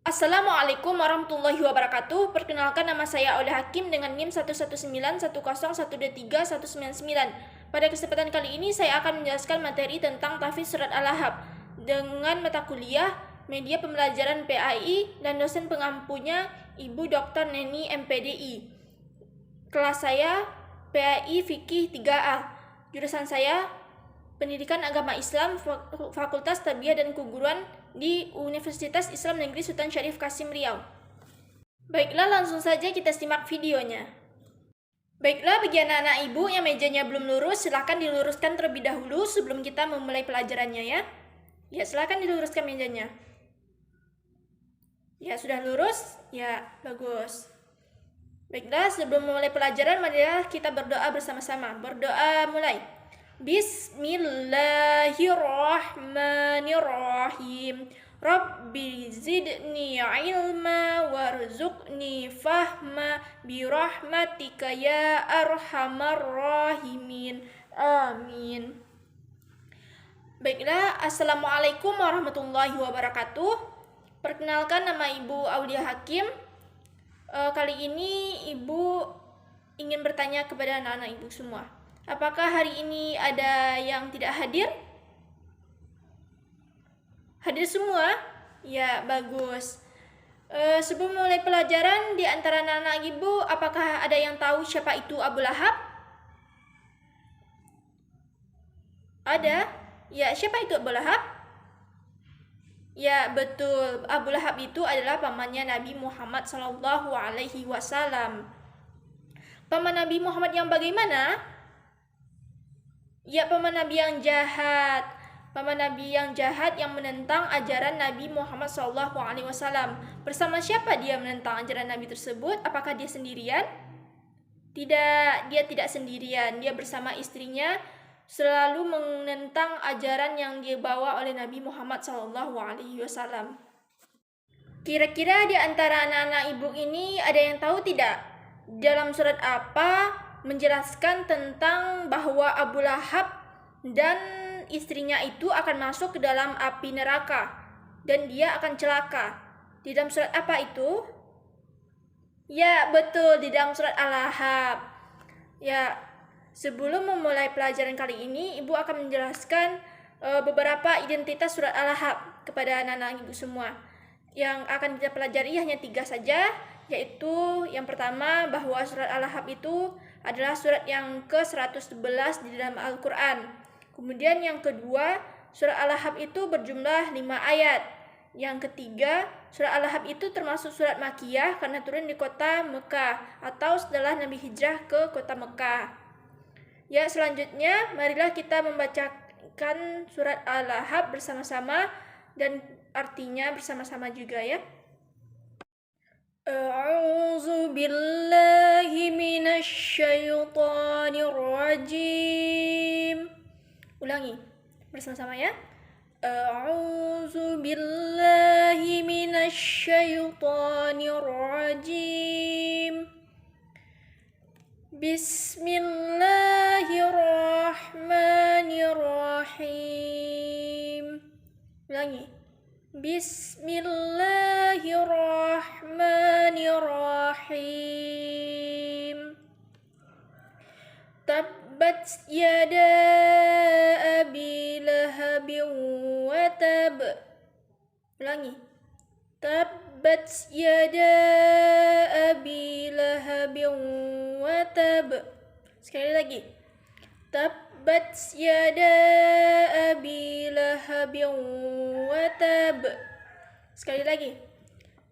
Assalamualaikum warahmatullahi wabarakatuh. Perkenalkan, nama saya Aulia Hakim dengan NIM 11910123199. Pada kesempatan kali ini saya akan menjelaskan materi tentang tahfiz surat Al-Ahzab dengan mata kuliah Media Pembelajaran PAI dan dosen pengampunya Ibu Dr. Neni MPDI. Kelas saya PAI Fikih 3A. Jurusan saya Pendidikan Agama Islam, Fakultas Tarbiyah dan Keguruan di Universitas Islam Negeri Sultan Syarif Kasim Riau. Baiklah, langsung saja kita simak videonya. Baiklah, bagi anak-anak ibu yang mejanya belum lurus, silakan diluruskan terlebih dahulu sebelum kita memulai pelajarannya ya. Ya, silakan diluruskan mejanya. Ya, sudah lurus? Ya, bagus. Baiklah, sebelum memulai pelajaran, marilah kita berdoa bersama-sama. Berdoa mulai. Bismillahirrahmanirrahim. Rabbi zidni ilma warzuqni fahma birahmatika ya arhamar rahimin. Amin. Baiklah, Assalamualaikum warahmatullahi wabarakatuh. Perkenalkan, nama Ibu Aulia Hakim. Kali ini Ibu ingin bertanya kepada anak-anak Ibu semua. Apakah hari ini ada yang tidak hadir? Hadir semua? Ya, bagus. Sebelum mulai pelajaran, di antara anak-anak Ibu, apakah ada yang tahu siapa itu Abu Lahab? Ada? Ya, siapa itu Abu Lahab? Ya, betul. Abu Lahab itu adalah pamannya Nabi Muhammad SAW. Paman Nabi Muhammad yang bagaimana? Ya, paman Nabi yang jahat. Paman Nabi yang jahat yang menentang ajaran Nabi Muhammad SAW. Bersama siapa dia menentang ajaran Nabi tersebut? Apakah dia sendirian? Tidak, dia tidak sendirian. Dia bersama istrinya selalu menentang ajaran yang dibawa oleh Nabi Muhammad SAW. Kira-kira di antara anak-anak ibu ini ada yang tahu tidak? Dalam surat apa menjelaskan tentang bahwa Abu Lahab dan istrinya itu akan masuk ke dalam api neraka dan dia akan celaka. Di dalam surat apa itu? Ya, betul, di dalam surat Al-Ahzab. Ya, sebelum memulai pelajaran kali ini, Ibu akan menjelaskan beberapa identitas surat Al-Ahzab kepada anak-anak Ibu semua. Yang akan kita pelajari hanya 3 saja, yaitu yang pertama bahwa surat Al-Ahzab itu adalah surat yang ke-111 di dalam Al-Quran. Kemudian yang kedua, surat Al-Ahzab itu berjumlah 5 ayat. Yang ketiga, surat Al-Ahzab itu termasuk surat Makkiyah karena turun di kota Mekah atau setelah Nabi hijrah ke kota Mekah. Ya, selanjutnya marilah kita membacakan surat Al-Ahzab bersama-sama dan artinya bersama-sama juga ya. A'udzu billahi minasyaitonir rajim. Ulangi bersama-sama ya. A'udzu billahi minasyaitonir rajim. Bismillahirrahmanirrahim. Ulangi. Bismillahirrahmanirrahim. Tabbat yada abi lahabin wa tab. Ulangi. Tabbat yada abi lahabin wa tab. Sekali lagi. Tabbat yada abi lahabin wa tab. Sekali lagi.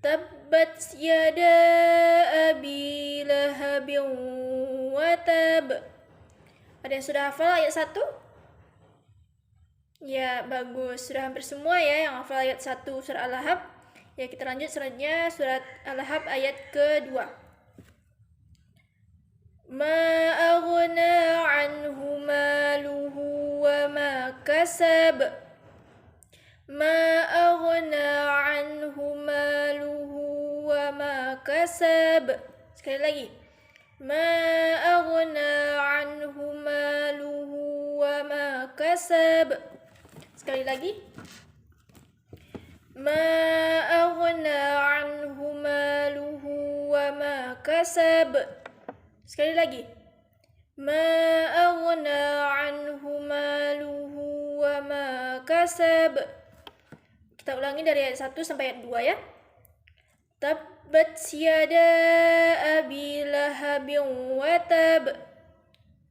Tabbat yada abi lahabin wa tab. Ada yang sudah hafal ayat 1? Ya, bagus. Sudah hampir semua ya yang hafal ayat 1 surat Al-Ahzab. Ya, kita lanjut selanjutnya surat Al-Ahzab ayat kedua. Ma aghna anhu maluhu wa ma kasab. Ma aghna anhu maluhu wa ma kasab. Sekali lagi. Ma aghna anhu maluhu wa ma kasab. Sekali lagi. Ma aghna kasab. Sekali lagi. Ma aghna anhu maluhu wa ma kasab. Kita ulangi dari ayat 1 sampai ayat 2 ya. Tabbat yada abi lahabin wa tab.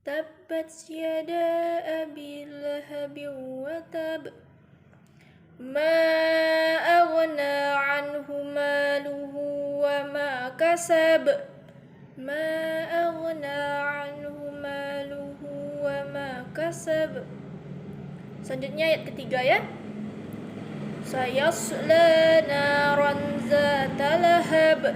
Tabbat yada abi lahabin wa tab. Ma aghna anhu maluhu wa ma kasab. Ma aghna anhu maluhu wa ma kasab. Selanjutnya ayat ketiga ya. Sayasla naran zata lahab.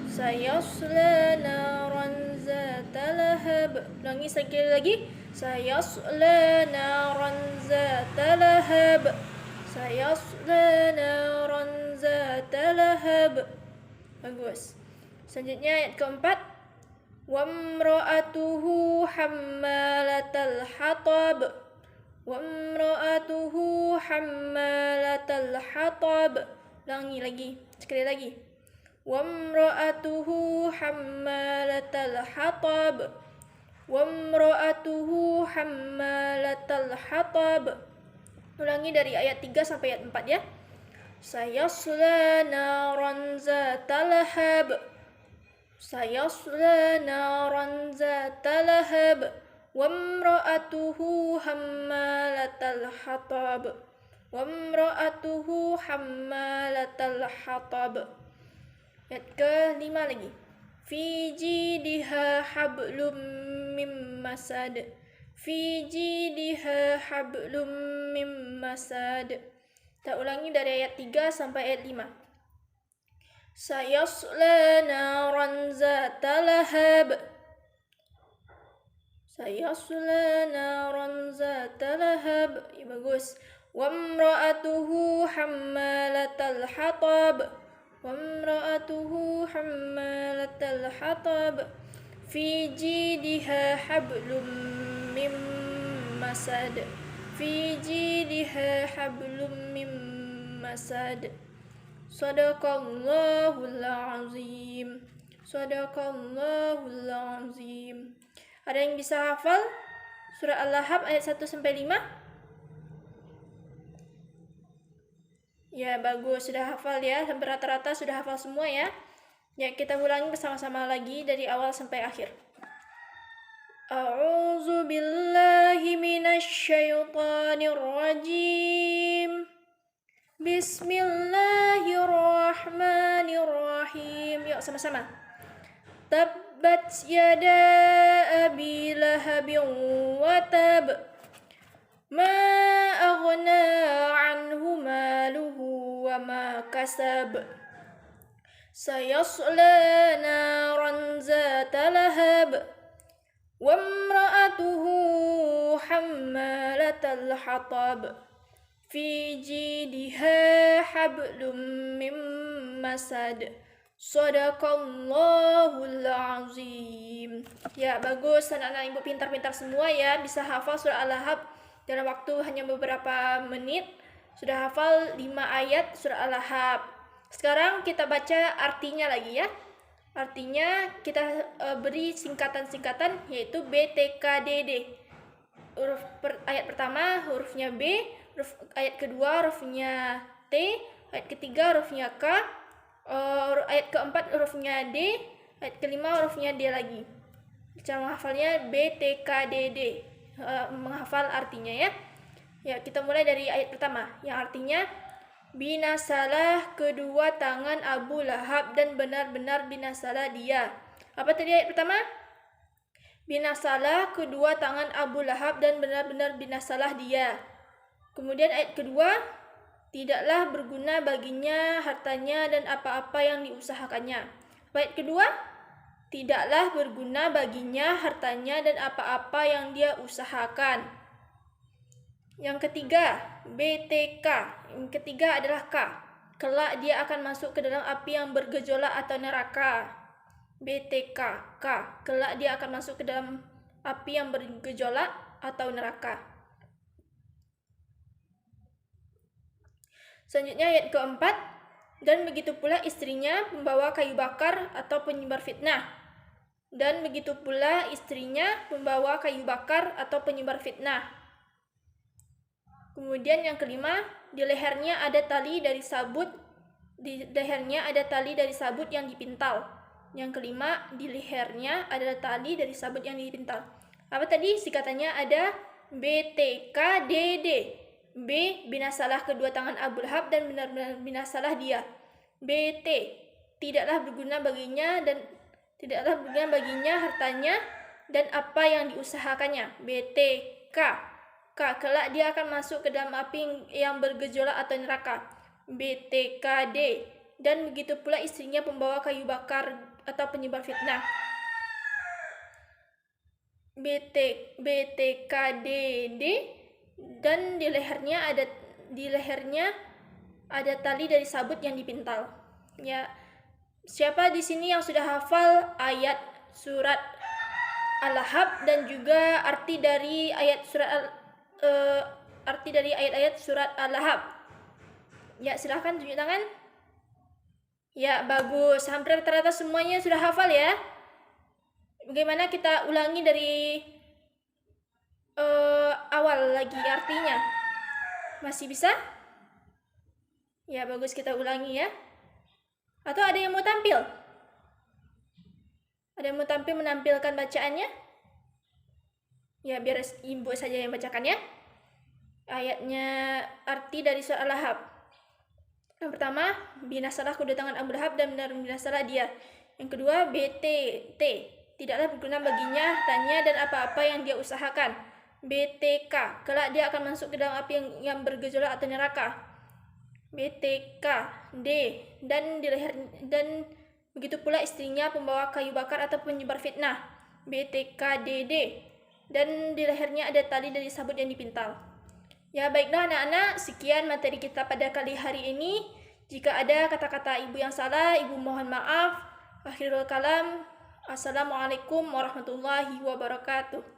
Sayasla naran zata lahab. Ulangi sekali lagi. Sayasla naran zata lahab. Sayasla naran zata lahab. Bagus. Selanjutnya ayat keempat. Wamra'atuhu hammalatal hatab. Wamra'atuhu hammalatal hatab. Ulangi lagi. Sekali lagi. Wamra'atuhu hammalatal hatab. Wamra'atuhu hammalatal hatab. Ulangi dari ayat 3 sampai ayat 4 ya. Sayasla naran zata lahab. Sayasla naran zata lahab. Wamra'atuhu hammalatal hatab. Wamra'atuhu hammalatal hatab. Ayat ke-5 lagi. Fi jidiha hablum mim masad. Fi jidiha hablum mim masad. Kita ulangi dari ayat 3 sampai ayat 5. Sayasla naran zata lahab. Sayasla naran zata lahab. Ya, bagus. Wamra'atuhu hammalatal hatab. Wamra'atuhu hammalatal hatab. Fi jidiha hablum mim masad. Fi jidiha hablum mim masad. Sadaqallahul azim. Sadaqallahul azim. Ada yang bisa hafal surah Al-Lahab ayat 1 sampai 5? Ya, bagus, sudah hafal ya. Hampir rata-rata sudah hafal semua ya. Ya, kita ulangi bersama-sama lagi dari awal sampai akhir. A'udzu billahi minasy syaithanir rajim. Bismillahirrahmanirrahim. Yuk sama-sama. Tabbat yada abi lahabin wa tab. Ma aghna anhu maluhu wa ma kasab. Sayasla naran zata lahab. Wamra'atuhu hammalatal hatab. Fi jidiha hablum mim masad. Shadaqallahul azim. Ya, bagus, anak-anak ibu pintar-pintar semua ya, bisa hafal surah Al-Lahab dalam waktu hanya beberapa menit. Sudah hafal 5 ayat surah Al-Lahab. Sekarang kita baca artinya lagi ya. Artinya kita beri singkatan-singkatan yaitu BTKDD. Ayat pertama hurufnya B, ayat kedua hurufnya T, ayat ketiga hurufnya K, ayat keempat hurufnya D, ayat kelima hurufnya D lagi. Cara menghafalnya BTKDD, menghafal artinya ya. Ya, kita mulai dari ayat pertama yang artinya binasalah kedua tangan Abu Lahab dan benar-benar binasalah dia. Apa tadi ayat pertama? Binasalah kedua tangan Abu Lahab dan benar-benar binasalah dia. Kemudian ayat kedua, tidaklah berguna baginya hartanya dan apa-apa yang diusahakannya. Ayat kedua, tidaklah berguna baginya hartanya dan apa-apa yang dia usahakan. Yang ketiga, BTK. Yang ketiga adalah K. Kelak dia akan masuk ke dalam api yang bergejolak atau neraka. BTK, K. Kelak dia akan masuk ke dalam api yang bergejolak atau neraka. Selanjutnya ayat keempat, Dan begitu pula istrinya pembawa kayu bakar atau penyebar fitnah. Dan begitu pula istrinya pembawa kayu bakar atau penyebar fitnah. Kemudian yang kelima, di lehernya ada tali dari sabut. Di lehernya ada tali dari sabut yang dipintal. Yang kelima, di lehernya ada tali dari sabut yang dipintal. Apa tadi singkatannya? Ada BTKDD. B, binasalah kedua tangan Abu Lahab dan benar-benar binasalah dia. BT, tidaklah berguna baginya hartanya dan apa yang diusahakannya. BTK, kelak dia akan masuk ke dalam api yang bergejolak atau neraka. BTKD, dan begitu pula istrinya pembawa kayu bakar atau penyebar fitnah. BTKDD, dan di lehernya ada tali dari sabut yang dipintal. Ya, siapa di sini yang sudah hafal ayat surat Al-Lahab dan juga arti dari ayat-ayat surat Al-Lahab? Ya, silahkan tunjuk tangan. Ya, bagus. Hampir rata-rata semuanya sudah hafal ya. Bagaimana kita ulangi dari awal lagi artinya? Masih bisa? Ya, bagus, kita ulangi ya. Atau ada yang mau tampil? Ada yang mau tampil menampilkan bacaannya? Ya, biar ibu saja yang bacakan ya. Ayatnya, arti dari surat Al-Lahab. Yang pertama, binasalah kedua tangan Abu Lahab dan benar binasalah dia. Yang kedua, BTT, tidaklah berguna baginya hartanya dan apa-apa yang dia usahakan. BTK, kelak dia akan masuk ke dalam api yang bergejolak atau neraka. BTKD, dan begitu pula istrinya pembawa kayu bakar atau penyebar fitnah. BTKDD, dan di lehernya ada tali dari sabut yang dipintal. Ya, baiklah anak-anak, sekian materi kita pada kali hari ini. Jika ada kata-kata ibu yang salah, ibu mohon maaf. Akhirul kalam, assalamualaikum warahmatullahi wabarakatuh.